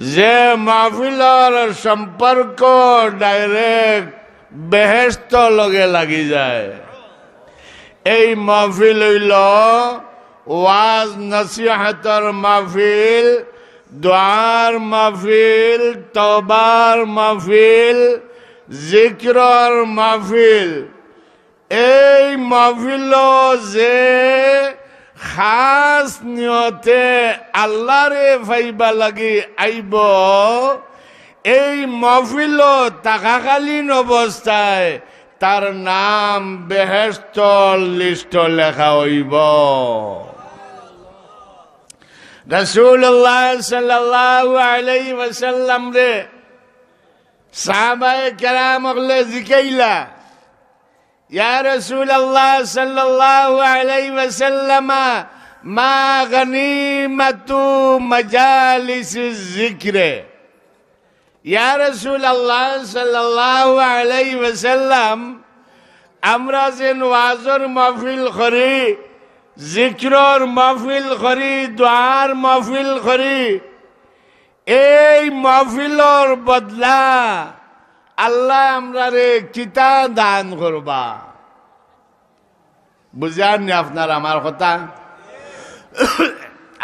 যে মাহফিলর সম্পর্ক ডাইরেক্ট বেহেশত লগে লাগি যায়। এই মাহফিল হইল ওয়াজ নসিহতর মাহফিল, দোয়ার মাহফিল, তওবার মাহফিল, জিক্রর মাহফিল। এই মাহফিল যে খাস নিয়তে আল্লাহরে ফাইবা লাগি আইব, এই মাহফিল থাকাকালীন অবস্থায় তার নাম বেহেশতর লিস্ট লেখা হইব। রাসূলুল্লাহ সাল্লাল্লাহু আলাইহি ওয়াসাল্লাম রে সাহাবায়ে কেরাম হলে জিকাইলা, ইয়া রাসূলুল্লাহ সাল্লাল্লাহু আলাইহি ওয়াসাল্লাম মা গনিমাতু মাজালিসিজ যিকরে। ইয়া রাসূলুল্লাহ সাল্লাল্লাহু আলাইহি ওয়াসাল্লাম, আমরা যে ওয়াজের মাহফিল করি, জিক্রর মাহফিল করি, দোয়ার মাহফিল করি, এই মাহফিলর বদলা আল্লাহ আমরারে কিতা দান করবা? বুঝাননি আপনার আমার কথা?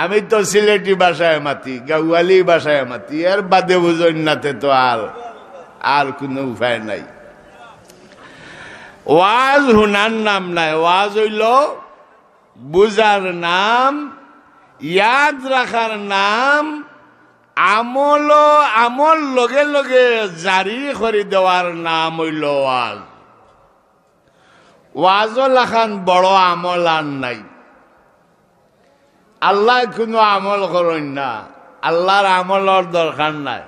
আমি তো সিলেটি ভাষায় মাতি, গাওয়ালি ভাষায় মাতি, এর বাদে বুঝন নাতে তো আর কোনো উপায় নাই। ওয়াজ হুনার নাম নাই, ওয়াজ হইল বুঝার নাম, ইয়াদ রাখার নাম, আমল লগে লগে জারি করে দেওয়ার নাম হইল ওয়াজ। ওয়াজও লাখান বড় আমল আর নাই। আল্লাহ কোনো আমল করেন না, আল্লাহর আমলের দরকার নাই,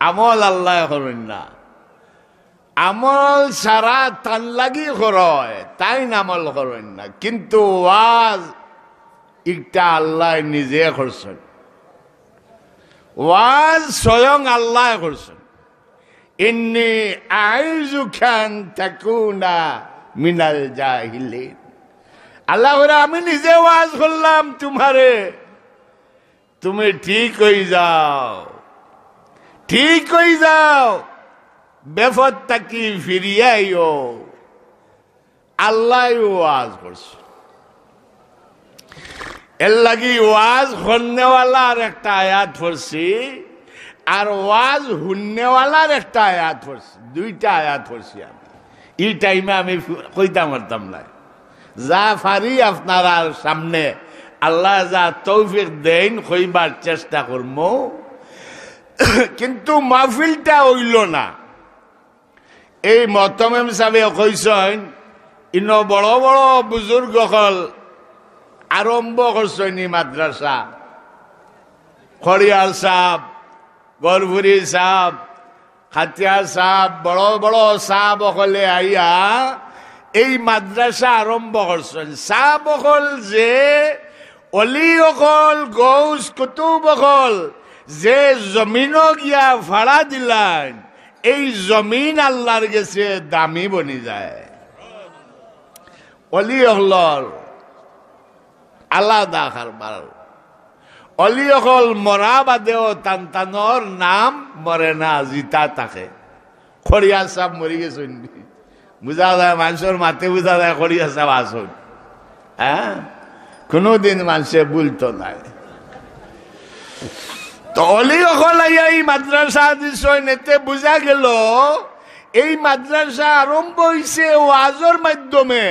আমল আল্লাহ করেন না। আমল সারা তান লাগি করয়, তাই আমল করেন না। কিন্তু ওয়াজ একটা আল্লাহ নিজে করছেন, ওয়াজ স্বয়ং আল্লাহ করছেন। ইন্নী আইযুকা আন তাকুনা মিনাল জাহিলিন। আল্লাহ বলে আমি নিজে ওয়াজ করলাম তোমারে, তুমি ঠিক হয়ে যাও, ঠিক হয়ে যাও, বেফত তাকি ফিরিয়াইও। আল্লাহ ওয়াজ করছে, এর লাগি ওয়াজ শুননেওয়ালার একটা আয়াত পড়ছি, আর ওয়াজ শুননেওয়ালার একটা আয়াত পড়ছি, দুইটা আয়াত পড়ছি। আমি এই টাইমে আমি কইতাম পারতাম না, যা পারি আপনার সামনে আল্লাহ যা তৌফিক দেন কইবার চেষ্টা করব। কিন্তু মাহফিলটা হইল না। এই মতমেম সাহেব কইছেন, ইন বড় বড় বুজুর্গ হল আরম্ভ করছেন মাদ্রাসা। খড়িয়াল সাহেব, গরভুরি সাহেব, খাতিয়া সাহেব, বড় বড় সাহেব হলে আইয়া এই মাদ্রাসা আরম্ভ করছেন। সাহেব হল যে অলি অকল গৌস কুতুব অকল যে জমিন গিয়া ভাড়া দিলেন, এই জমিন আল্লাহর গেছে দামি বনি যায়। অলি অকলর আলাদা কারবার। অলি অকল মরা বাদেও তানতানোর নাম মরে না, জিতা থাকে। খড়িয়া সাহেব মরি গেছেন, বুঝা যায় মানুষের মাতে, বুঝা যায় খড়িয়া সাহেব আসুন। হ্যাঁ, কোনদিন মানুষে বলতো নাই। তো অলি অকল এই মাদ্রাসা দিছেন, এতে বুঝা গেল এই মাদ্রাসা আরম্ভ হয়েছে ওয়াজের মাধ্যমে।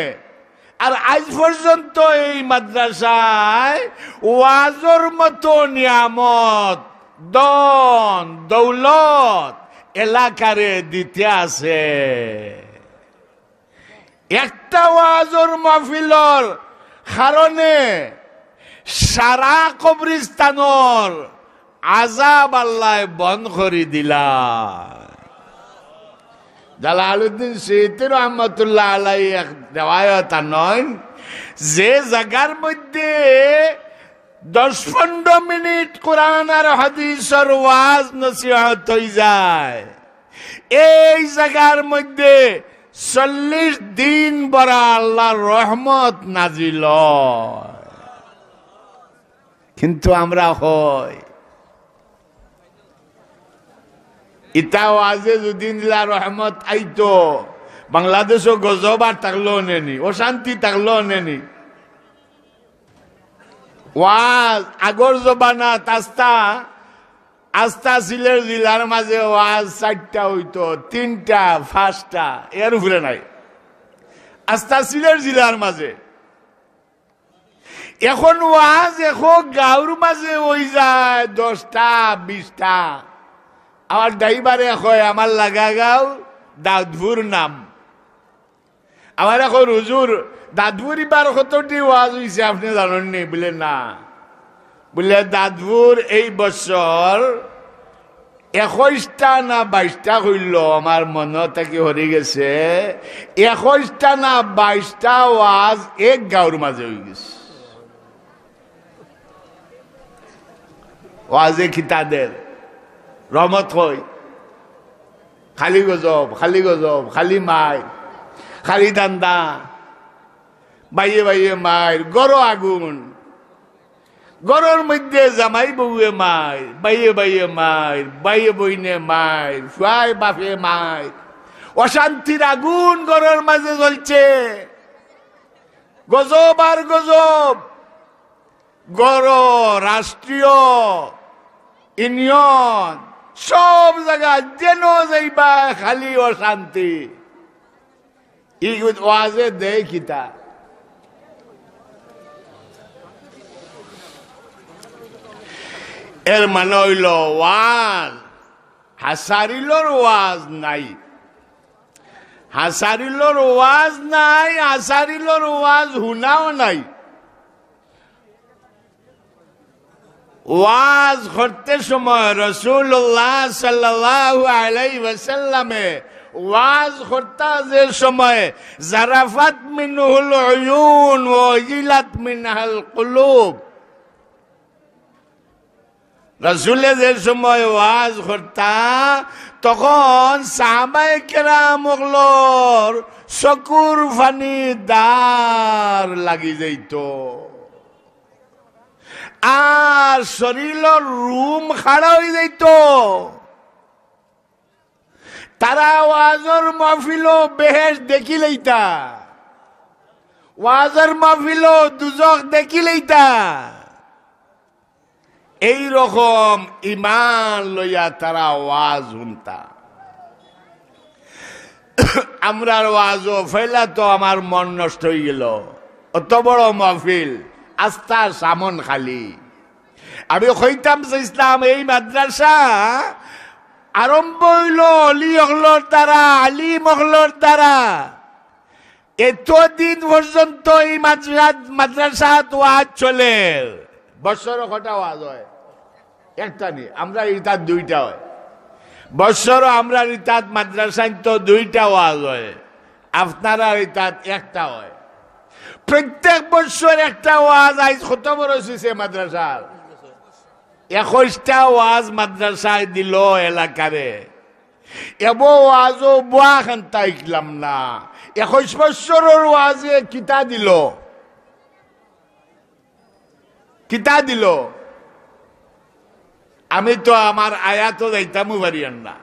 আর আজ পর্যন্ত এই মাদ্রাসায় ওয়াজের মতো নিয়ামত, দন দৌলত এলাকারে দিতে আছে। একটা ওয়াজের মাহফিলর কারণে সারা কবরিস্তানর আযাব আল্লাহ বন্ধ করে দিলা। জালালউদ্দিন সিয়ুতী রহমাতুল্লাহ আলাইহি এক রিওয়ায়াত আনেন, যে জায়গার মধ্যে 10-15 মিনিট কোরআন আর হাদিসের ওয়াজ নসিহত হয়ে যায়, এই জায়গার মধ্যে 40 দিন বড় আল্লাহর রহমত নাজিল। কিন্তু আমরা হয় ইটা ওয়াজে যদি নিলা রহমত আইতো বাংলাদেশও গজব আর থাকলো নেনি, অশান্তি থাকলো নেনি। ওয়াজ আগর জবানাত আস্তা সিলেট জেলার মাঝে ওয়াজ 4টা হইতো, 3টা 5টা এর উপরে নাই আস্তা সিলেট জেলার মাঝে। এখন ওয়াজ এখন গাঁর মাঝে হই যায় 10টা 20টা। আমার ড্রাইভারে কয় আমার লাগা গাঁও দাউদপুর নাম। আমার এখন হুজুর দাদপুর এবার কতটি ওয়াজ হয়েছে আপনি জানেননি? বলে না, বলে দাদপুর এই বছর 21টা না 22টা হইল, আমার মন থেকে হরে গেছে। 21টা না 22টা ওয়াজ এক গাঁর মাঝে হয়ে গেছে। ওয়াজে খিতাদের রহমত হই, খালি গজব খালি গজব, খালি মাই খালি দান্দা, বাইয়ে বাইয়ে মায়ের গড় আগুন, গড়ের মধ্যে জামাই বউয়ে মায়ের, বাইয়ে বাইয়ে মায়ের, বাইয়ে বইনে মায়ের, ফুয়াই বাপে মায়ের, অশান্তির আগুন গড়ের মাঝে জ্বলছে। গজব আর গজব, গড় রাষ্ট্রীয় ইউনিয়ন সব জায়গা যেন যাইবা খালি অশান্তি। ই ওয়াজে দেয় কিতা? এর মানে হইল ওয়াজ হাসারিলোর ওয়াজ নাই, হাসারিলোর ওয়াজ নাই, হাসারিলোর ওয়াজ হুনাও নাই। ওয়াজ করতে সময় রাসূলুল্লাহ সাল্লাল্লাহু আলাইহি ওয়াসাল্লামে ওয়াজ করতে যে সময় জারাফাত মিনহুল উয়ুন ওয়া জিলাত মিনহাল কুলুব, রাসূলে যে সময় ওয়াজ করতা তখন সাহাবায়ে কেরামগুলোর চকুর পানি দার লাগি যাইত, আর শরীরের রুম খাড়া হয়ে যাইত। তারা ওয়াজের মাহফিল বেহেশত দেখি লইতা, ওয়াজের মাহফিল দুজখ দেখি লইতা। এই রকম ইমান লইয়া তারা ওয়াজ শুনতা। আমরার ওয়াজও ফেলা তো আমার মন নষ্ট হয়ে গেল। অত বড় মাহফিল, আস্থার সামন খালি। আমি কইতাম ইসলাম এই মাদ্রাসা আরম্ভ হইল অলি অগলর দ্বারা, আলিম অগলর দ্বারা। এতদিন পর্যন্ত এই মাদ্রাসাত ওয়াজ চলে। বৎসর কটা ওয়াজ হয়? একটা নেই, আমরা ইতাত 2টা হয়। বৎসর আমরা ইতাত মাদ্রাসায় তো 2টা ওয়াজ হয়, আপনারা ইতাত একটা হয়। প্রত্যেক বছর একটা ওয়াজ। আজ কত বড় হয়েছে মাদ্রাসার? 21টা ওয়াজ মাদ্রাসায় দিল এলাকারে। এব ওয়াজও বুয়া খান্তা ইকলাম না। 21 বছরের ওয়াজে কিতা দিল, কিতা দিল? আমি তো আমার আয়াতও যাইতামও পারিয়ান না।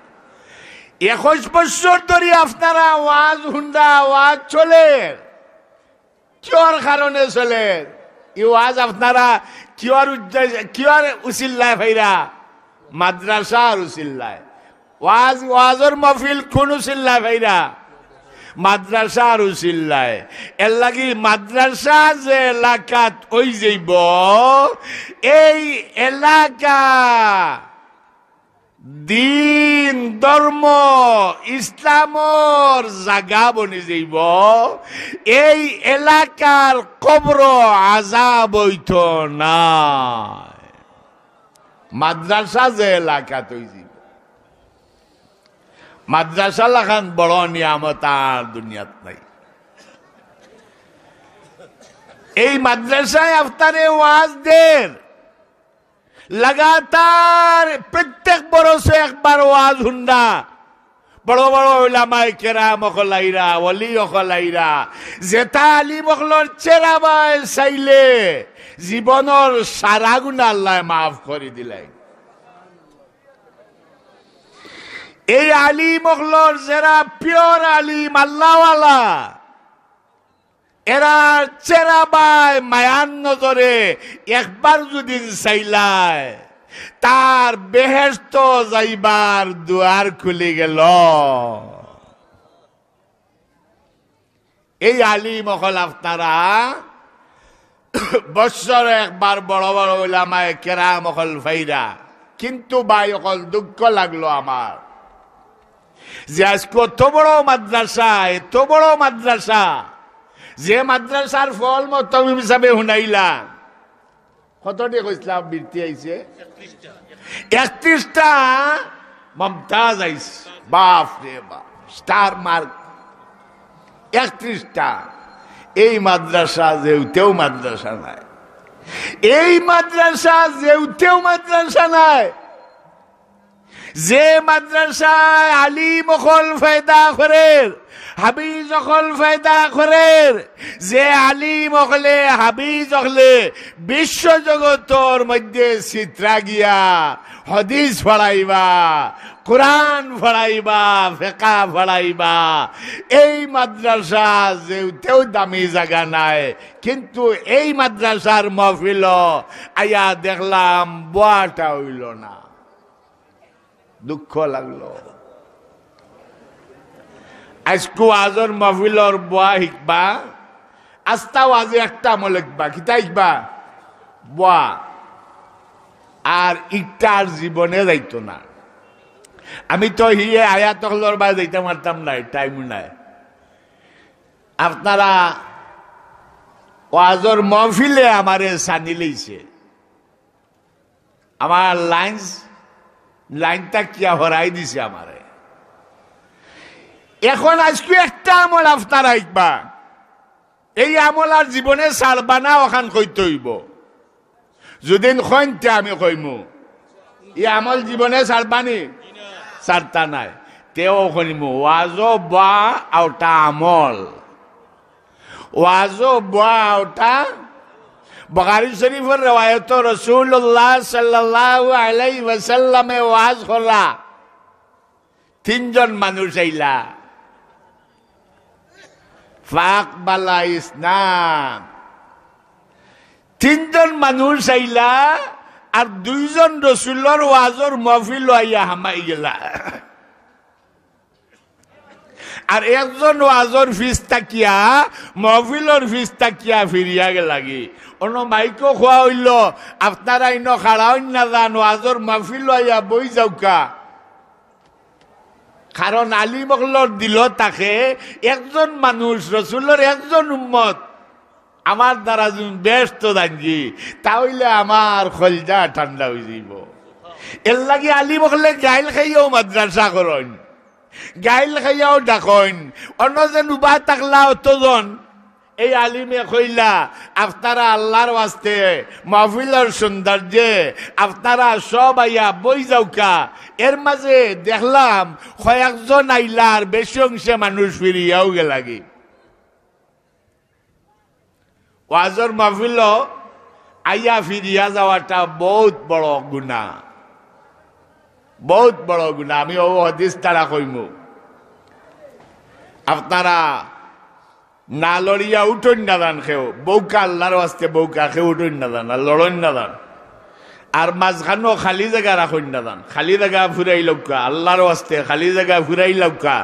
21 বছর ধরে আপনারা ওয়াজ হুন্ডা ওয়াজ চলে। কিয়র কারণে চলে? এই ওয়াজ আপনারা কিয়র উচিল্লায় ভাইরা? মাদ্রাসার উচিল্লায়। ওয়াজর মাহফিল কোন উচিল্লায় ভাইরা? মাদ্রাসার উচিল্লায়। এর লাগি মাদ্রাসা যে এলাকাত ওই যাইব, এই এলাকা দিন ধর্ম ইসলামর জাগা বনি যাইব। এই এলাকার কবর আযাব হইত না। মাদ্রাসা যে এলাকা তৈরি, মাদ্রাসা লাখান বড় নিয়ামত আর দুনিয়াত নাই। এই মাদ্রাসায় আপনারে ওয়াজ দেন লাগাতার, প্রত্যেক বরসে একবার ওয়াজ হুন্ডা। বড় বড় উলামায়ে কেরাম অখলাইরা, ওলি অখলাইরা, জেতা আলিম অখলর চেরা বাই চাইলে জীবনের সারা গুনাহ আল্লাহ মাফ করে দিলাই। এই আলিম হলর যারা পিওর আলিম আল্লাহওয়ালা, এরা চেরা বাই মায়ান নজরে একবার যদি চাইলায় তার বেহেশত যাইবার দুয়ার খুলে গেল। এই আলিম হল আপনারা বৎসর একবার বড় বড় ওলামায়ে কেরাম হল ফাইরা। কিন্তু ভাই হল দুঃখ লাগলো আমার যে আজকে এত বড় মাদ্রাসা, যে মাদ্রাসার ফল মতম হিসাবে শুনাইলাম কতটি কইছিলাম বৃত্তি আইছে 31টা মমতাজ আইছে। বাপ রে বাপ, স্টার মার্ক 31টা। এই মাদ্রাসা যেউতেও মাদ্রাসা নাই, এই মাদ্রাসা যেউতেও মাদ্রাসা নাই। যে মাদ্রাসায় আলিম অকল ফায়দা করে, হাবিজ অকল ফায়দা করে, যে আলিম অকলে হাবিজ অকলে বিশ্ব জগতর মধ্যে চিত্রা গিয়া হদিস পড়াইবা, কোরআন পড়াইবা, ফিকহ পড়াইবা, এই মাদ্রাসা যেতেও দামি জায়গা নাই। কিন্তু এই মাদ্রাসার মাহফিল আয়া দেখলাম বোয়াটা হইল না, দুঃখ লাগলো। আজকু আজর মাহফিলর বোয়া শিখবা, আস্তাও আজি একটা আমল লিখবা, কিতা শিখবা? বোয়া। আর ইটার জীবনে যাইতো না। আমি তো হিয়ে আয়াত হলর বা যাইতে পারতাম নাই, টাইম নাই। আপনারা ওয়াজর মাহফিলে আমারে সানি লইছে, আমার লাইনটা কিয়া হরাই দিছে আমারে। এখন আজকে একটা আমল আপনারা শিখবা, এই আমল আর জীবনে ছাড়বা না, ওখান কইতে হইব। যদিন খনতে আমি কইমু এই আমল জীবনে ছাড়বানি, ছাড়তা নাই তেও কইমু। ওয়াজো বা আউটা আমল, ওয়াজো বা আউটা বুখারী শরীফের রওয়ায়াত রাসূলুল্লাহ সাল্লাল্লাহু আলাইহি ওয়াসাল্লামে ওয়াজ করা। তিনজন মানুষ আইলা, ফাকবালা ইসলাম। তিনজন মানুষ আইলা আর দুইজন রসুলের ওয়াজর মাহফিল আইয়া হামাই গেলা। আর একজন ওয়াজর ফিস তাকিয়া মাহফিলর ফিস তাকিয়া ফিরিয়া গেলাগি। অন্য মাইকো খোয়া হইল, আপনারা ইন খাড়া হইন না যান, ওয়াজর মাহফিল আইয়া বই যাওকা। কারণ আলিম হলর দিল তাকে একজন মানুষ, রসুলের একজন উম্মত আমার দ্বারা ব্যস্ত দাঙ্গি, তাহলে আমার খলজা ঠান্ডা হয়ে যাইব। এর লাগে আলিম হলে গাইল খাইয়াও মাদ্রাসা করেন, গাইল খাইয়াও ডাকেন। অন্য যেন উবা থাকলা অতজন এই আলিমে কইলা আপনারা আল্লাহর ওয়াস্তে মাহফিলের সৌন্দর্যে আপনারা সব আইয়া বই যাওকা। এর মাঝে দেখলাম কয়েকজন আইলার বেশি অংশে মানুষ ফিরিয়াও গেলাগি। ওয়াজর মাহফিল আইয়া ফিরিয়া যাওয়াটা বহুত বড় গুনাহ, বহুত বড় গুনাহ। আমি ও হাদিস তারা কইমু, আপনারা না লড়িয়া উঠুন না দান, খেও বউকা আল্লাহর ওয়াস্তে বউকা খেয়ে উঠুন না দান, আর লড়ন না দান। আর মাঝখানো খালি জায়গা রাখুন না দান, খালি জায়গা ফুরাই লৌকা, আল্লাহর ওয়াস্তে খালি জায়গা ফুরাই লৌকা।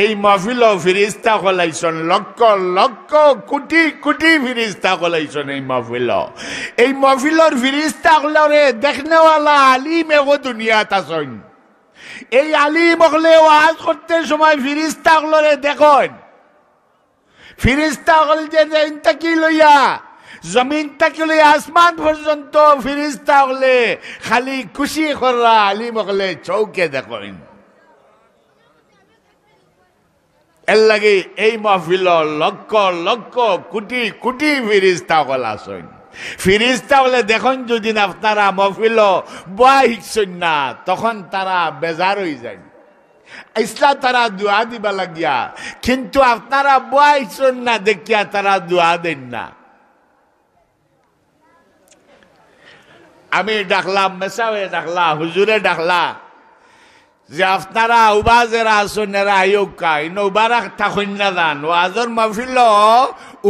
এই মাহফিল ফিরিস্তা কলাইছন, লক্ষ লক্ষ কোটি কোটি ফিরিস্তা কলাইছন এই মাহফিল। এই মাহফিলর ফিরিস্তা হলে দেখনেওয়ালা আলিম এগো দুনিয়াত আছেন। এই আলিম হলে ওয়াজ করতে সময় ফিরিস্তা হলে দেখেন, ফিরিস্তা হল যে তাকি লইয়া জমিন তাকি লইয়া আসমান পর্যন্ত ফিরিস্তা হলে খালি খুশি করা আলিম হলে চৌকে দেখেন। এর লাগে এই মাহফিল লক্ষ লক্ষ কোটি কোটি ফিরিস্তা হল আসেন। ফিরিস্তা হলে দেখুন যদি আপনারা মাহফিল বয়া শিখছেন না, তখন তারা বেজার হয়ে যায়। ইসলা তারা দোয়া দিবা লাগিয়া, কিন্তু আপনারা বয়া শিখছেন না দেখিয়া তারা দোয়া দেন না। আমি ডাকলাম, মেসাওয়ে ডাকলা, হুজুরে ডাকলা, যে আপনারা উবা যারা আছেন এরা আয়োকা উবারা থাকুন না যান ওয়াজর মহফিল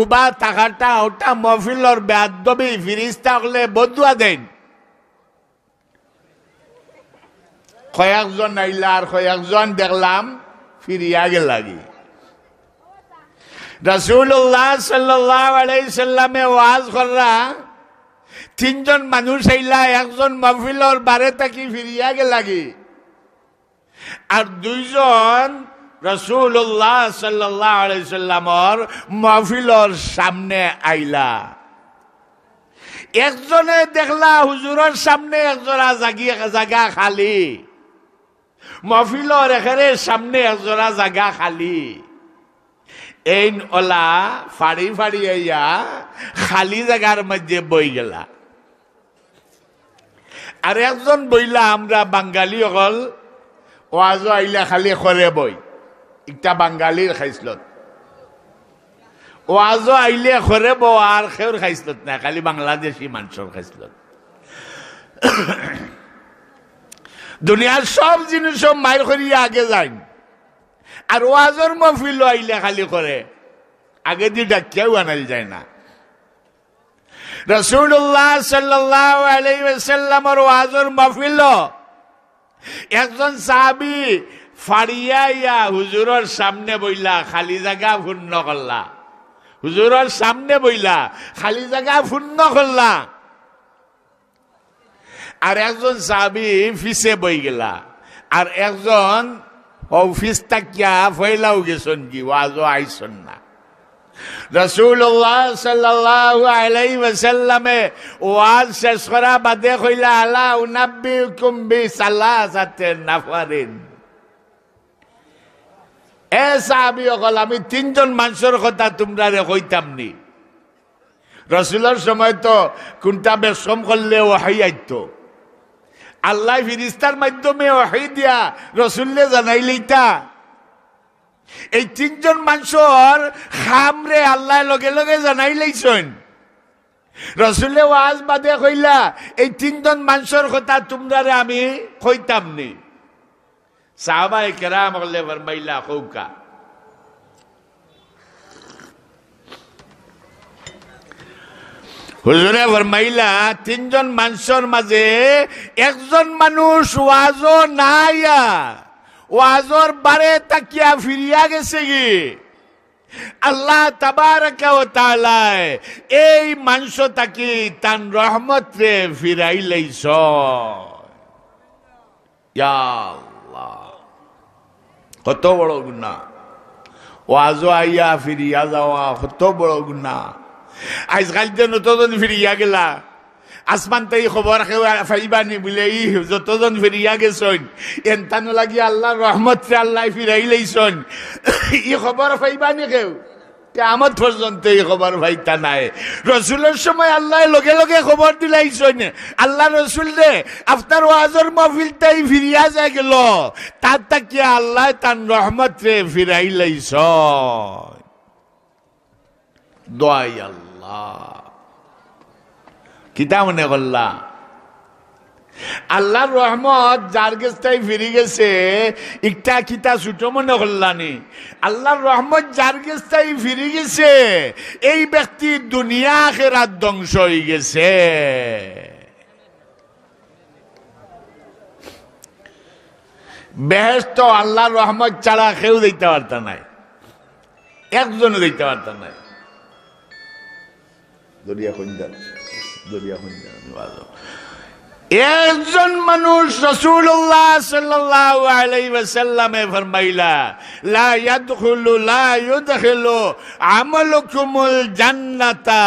উবা থাকাটা ওটা মহফিলর বেয়াদবি ফিরিস্তা হলে বদুয়া দেন কয়েকজন আইলা আর কয়েকজন দেখলাম ফিরিয়া গেলাগি রাসূলুল্লাহ সাল্লাল্লাহু আলাইহি সাল্লামে ওয়াজ করা তিনজন মানুষ আইলা একজন মহফিলর বারে থাকি ফিরিয়া গেলাগি আর দুইজন রাসূলুল্লাহ সাল্লাল্লাহু আলাইহি সাল্লামর মহফিলর সামনে আইলা একজনে দেখলা হুজুরের সামনে একজোড়া জায়গা খালি মহফিলর এখানে সামনে একজোড়া জায়গা খালি এই ওলা ফাড়ি ফাড়ি আইয়া খালি জায়গার মধ্যে বই গেলা আর একজন বইলা আমরা বাঙালি হল ওয়াজ আইলা খালি করে বই একটা বাঙালির খাইসলত ওয়াজ আইলে করে বো আর খেউর খাইসলত না খালি বাংলাদেশি মানুষের খাইসলত দুনিয়ার সব জিনিস মাইর করিয়া আগে যায় আর ওয়াজর মহফিল আইলে খালি করে আগে দিয়ে ডাকিয়াও আনাল যায় না রাসূলুল্লাহ সাল্লাল্লাহু আলাইহি ওয়াসাল্লামের ওয়াজর মহফিল একজন সাহাবী ফাড়িয়া হুজুরের সামনে বইলা খালি জায়গা পূর্ণ করলা হুজুরের সামনে বইলা খালি জায়গা পূর্ণ করলা আর একজন সাহাবী ফিসে বই গেলা আর একজন অফিস তাকিয়া ফয়লাও গেছেন কি ওয়াজও আইসন না রাসূলুল্লাহ সাল্লাল্লাহু আলাইহি ওয়াসাল্লামে ওয়াজ শেষ করা বাদে কইলা আলা উনাব্বিউকুম বিসালাসাতিন নাফারিন এ সাহাবী হল আমি তিনজন মানুষের কথা তোমরা কইতাম নি রাসূলের সময় তো কোনটা বেশম করলে ওহী আইতো আল্লাহ ফিরিস্তার মাধ্যমে ওহী দিয়া রাসূলকে জানাইলেইতা এই তিনজন মানুষের খামরে আল্লাহ লগে লগে জানাইলেইছেন রাসূলে ওয়াজ বাদে কইলা এই তিনজন মানুষের কথা তোমরা আমি কইতাম নি সাহাবায়ে কেরাম বললে ফরমাইলা কৌকা হুজুরে ফরমাইলা তিনজন মানুষের মাঝে একজন মানুষ ওয়াজও নাইয়া ওয়াজর বারে তাকিয়া ফিরিয়া গেছে কি আল্লাহ তাবারাকা ওয়া তাআলা এই মানুষ তাকি তান রহমতে ফিরাইলেইছ ইয়া আল্লাহ কত বড় গুনাহ ওয়াজ আইয়া ফিরিয়া যাওয়া কত বড় গুনাহ আজকাল যে নতুন ফিরিয়া গেলা আসমান তাই খবর ফাইবানি বলে ই যতজন ফিরিয়া গেছেন এনতানো লাগি আল্লাহর রহমতে আল্লাহ ফিরাইলেইছেন ই খবর ফাইবানি কেউ কিয়ামত পর্যন্ত এই খবর ভাইতা নাই রাসূলের সময় আল্লাহ লগে লগে খবর দিলাইছেন আল্লাহ রাসূল রে আফতার ওয়াজর মাহফিল তাই ফিরিয়া যায় গেল তার তাকি আল্লাহ তার রহমতে ফিরাইলেইছেন দোয়াই আল্লাহ কিতা মনে করলা আল্লাহর রহমত যার কাছে ফিরে গেছে একটা কিতা ছোট মনে করলানি আল্লাহর রহমত যার কাছে ফিরে গেছে এই ব্যক্তি দুনিয়া আখিরাত ধ্বংস হয়ে গেছে বেহেশত আল্লাহর রহমত ছাড়া কেউ দিতে পারত নাই একজনও দিতে পারত নাই দরিয়া খুঁজার একজন মানুষ রাসূলুল্লাহ সাল্লাল্লাহু আলাইহি ওয়াসাল্লামে ফরমাইলা লা ইউদখিলু আমালুকুমুল জান্নাতা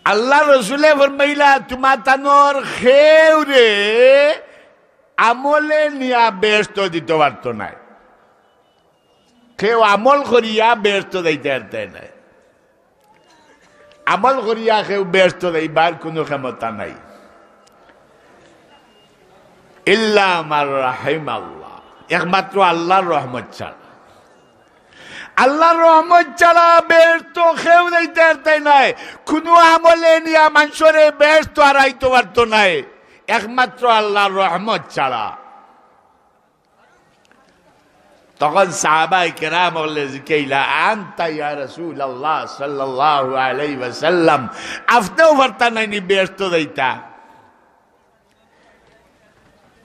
আল্লাহ রাসূলে ফরমাইলা তোমার তানোর খেউরে আমলে নিয়া বেহেশত দিতে পারত না কেউ আমল করিয়া বেহেশত দিতে পারত না আমল করিয়া কেউ বেহেশত দিবার কোনো ক্ষমতা নাই ইল্লা মার রাহিমাল্লাহ একমাত্র আল্লাহর রহমত ছাড়া আল্লাহর রহমত ছাড়া বেহেশত তো কেউ যাইতে পারতে নাই। কোনো আমলে নিয়া মানুষরে বেহেশত হারাইতে পারত নাই একমাত্র আল্লাহর রহমত ছাড়া। তখন সাহাবায়ে কেরাম বললে জিকাইলা আনতা ইয়া রাসূলুল্লাহ সাল্লাল্লাহু আলাইহি ওয়াসাল্লাম, আপনিও পারতেন না বেহেশত যাইতা,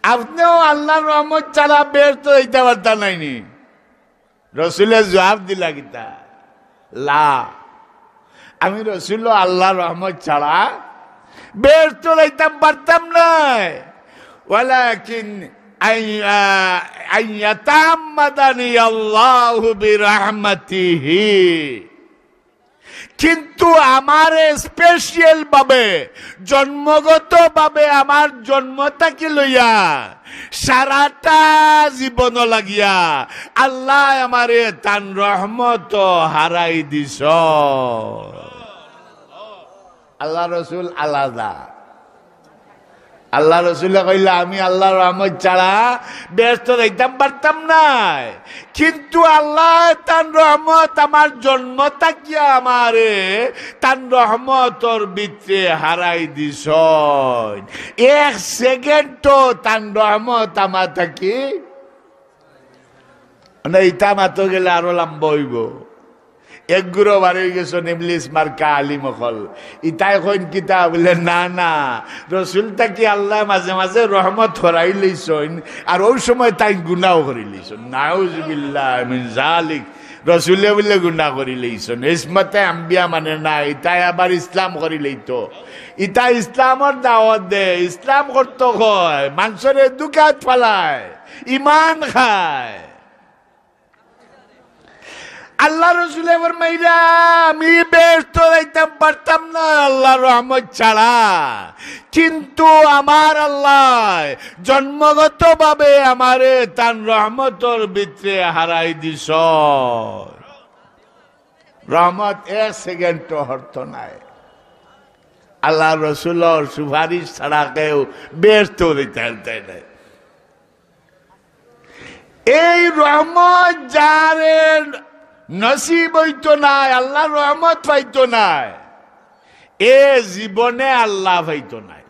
আপনিও আল্লাহর রহমত ছাড়া বেহেশত যাইতে পারতেন নাইনি। রসুলের জবাব দিলা কিতা, লা, আমি রসুল আল্লাহর রহমত ছাড়া বেহেশত যাইতাম পারতাম না। ওয়ালাকিন আইয়াতাম্মাদানি আল্লাহু বিরহমাতিহি, কিন্তু আমার স্পেশাল ভাবে জন্মগত ভাবে আমার জন্মটাকে লইয়া সারাটা জীবন লাগিয়া আল্লাহ আমারে তান রহমত হারাই দিছ। আল্লাহ রসুল আলাদা। আল্লাহ রসুল কইলা আমি আল্লাহর রহমত ছাড়া বেহেশত যাইতাম পারতাম না, কিন্তু আল্লাহ তান রহমত আমার জন্ম থাকিয়া আমারে তান রহমতর ভিতরে হারাই দিছ। এক সেকেন্ড তান রহমত আমার থাকি মানে ইটা মাতো গেলে আরো লম্বা হইব। এক গুরো বাড়ি গেছো ইবলিস মার্কা আলী মখল ইটাই কইন কিতা বলে না না, রসুলটা কি আল্লাহ মাঝে মাঝে রহমত হরাই লইছন আর ওই সময় তাই গুনাও করি লইছন। নাউজুবিল্লাহ মিন যালিক, রসুলে বলে গুনাহ করি লইছন। ইসমতে আম্বিয়া মানে না, ইটাই আবার ইসলাম করি লইতো। ইটা ইসলামর দাওয়াত দে, ইসলাম করত কয় মানুষের দুকাত ফালায় ইমান খায়। আল্লাহ রসুল ফরমাইরা আমি বেহেশত যাইতাম পারতাম না আল্লাহর রহমত ছাড়া, কিন্তু আমার আল্লাহ জন্মগত ভাবে আমারে তার রহমতর ভিতরে হারাই দিছ। রহমত এক সেকেন্ড হরত নাই। আল্লাহ রসুলের সুপারিশ ছাড়া কেউ বেহেশত যাইতে নাই। এই রহমত যারে নসিব হইতো নাই, আল্লাহর রহমত পাইতো নাই, এ জীবনে আল্লাহ পাইতো নাই।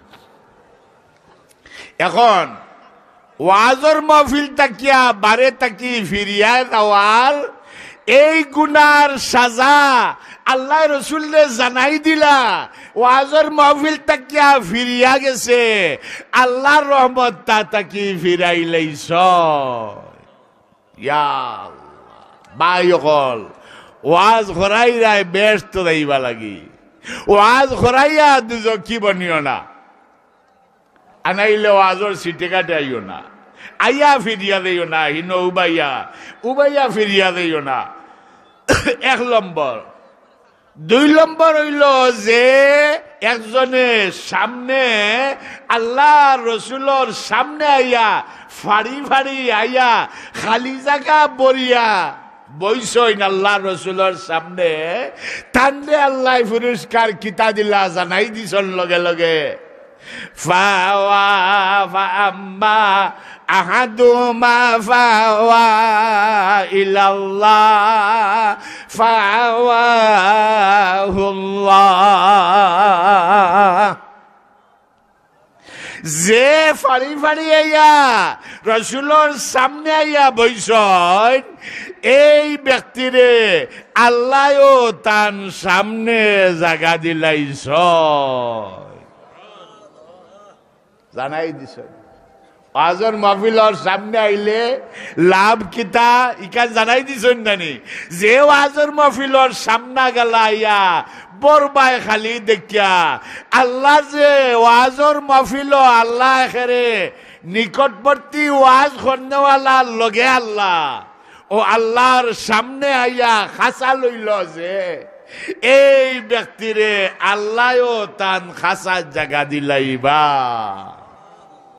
এখন ওয়াজর মাহফিল তাকিয়া বারে তাকি ফিরিয়া যাওয়ার এই গুনার সাজা আল্লাহ রসুলরে জানাই দিলা। ওয়াজর মাহফিল তাকিয়া ফিরিয়া গেছে, আল্লাহর রহমত তাকি ফিরাই লাইছ। ইয়া ভাই অকল ওয়াজ খরাইরাই বেহেশত যাইবা লাগি, ওয়াজ খরাইয়া দুজকি বনিও না, আনাইলে ওয়াজর সিটে কাটে আইও না, আইয়া ফিরিয়া দেইও না, হিন উবাইয়া উবাইয়া ফিরিয়া দেইও না। এক নম্বর। দুই নম্বর হইল যে একজনে সামনে আল্লাহ রসুলোর সামনে আইয়া ফাড়ি ফাড়ি আইয়া খালি জায়গা বরিয়া বইসইন আল্লাহ রসুলোর সামনে, তান্ডে আল্লাহ পুরস্কার কিতা দিলা জানাই দিছন লগে লগে। ফাওয়া ফাআম্মা আহাদুমা ফাওয়া ইলাল্লাহ ফাওয়াহুল্লাহ। যে ফাড়ি ফাড়ি আইয়া রসুলোর সামনে আইয়া বইসন, এই ব্যক্তিরে আল্লাহও তার সামনে জায়গা দিলাইছ, জানাই দিছ। ওয়াজর মাহফিলর সামনে আইলে লাভ কিতা ইকা জানাই দিছন নানি। যে ওয়াজর মাহফিলর সামনা গেলা আইয়া বরবায় খালি দেখিয়া আল্লাহ যে ওয়াজর মাহফিল আল্লাহ এখেরে নিকটবর্তী ওয়াজ করনেওয়ালা লগে আল্লাহ ও আল্লাহর সামনে আইয়া খাসা লইল, যে এই ব্যক্তিরে আল্লাহও তান খাসা জায়গা দিলাইবা।